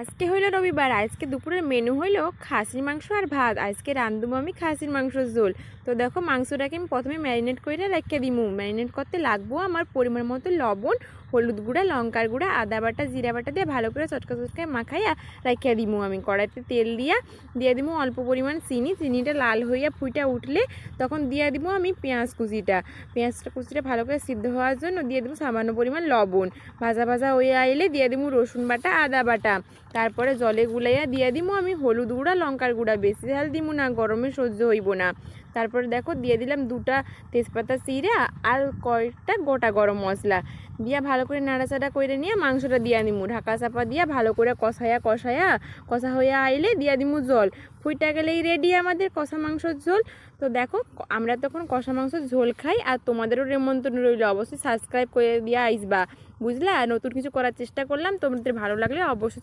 আজকে হইলো রবিবার। আজকে দুপুরের মেনু হইলো খাসির মাংস আর ভাত। আজকে রান্ধবো আমি খাসির মাংসর ঝোল। তো দেখো মাংসটাকে আমি প্রথমে ম্যারিনেট করে রেখে দিমু। ম্যারিনেট করতে লাগবো আমার পরিমাণ মতো লবণ, হলুদ গুঁড়া, লঙ্কার গুঁড়া, আদা বাটা, জিরা বাটা দিয়ে ভালো করে চটকা চটকায় মাখাইয়া রেখে দিমু। আমি কড়াইতে তেল দিয়ে দিমু অল্প পরিমাণ চিনিটা লাল হইয়া ফুইটা উঠলে তখন দিয়ে দিব আমি পেঁয়াজ কুচিটা ভালো করে সিদ্ধ হওয়ার জন্য দিয়ে দিব সামান্য পরিমাণ লবণ। ভাজা ভাজা হয়ে আইলে দিয়ে দিব রসুন বাটা, আদা বাটা। তারপরে জলে গুলাইয়া দিয়ে দিব আমি হলুদ গুঁড়া, লঙ্কার গুঁড়া। বেশি ঝাল দিব না, গরমে সহ্য হইব না। তারপরে দেখো দিয়ে দিলাম 2টা তেজপাতা চিরা আর কয়েকটা গোটা গরম মশলা দিয়া ভালো করে নাড়াচাড়া করে নিয়ে মাংসটা দিয়া দিমু। ঢাকা চাপা দিয়া ভালো করে কষা হইয়া আইলে দিয়া দিমু জল। ফুইটা গেলেই রেডি আমাদের কষা মাংসর ঝোল। তো দেখো আমরা তখন কষা মাংসর ঝোল খাই, আর তোমাদেরও নিমন্ত্রণ রইল, অবশ্যই সাবস্ক্রাইব করে দিয়া আইসবা, বুঝলা। নতুন কিছু করার চেষ্টা করলাম, তোমাদের ভালো লাগলে অবশ্যই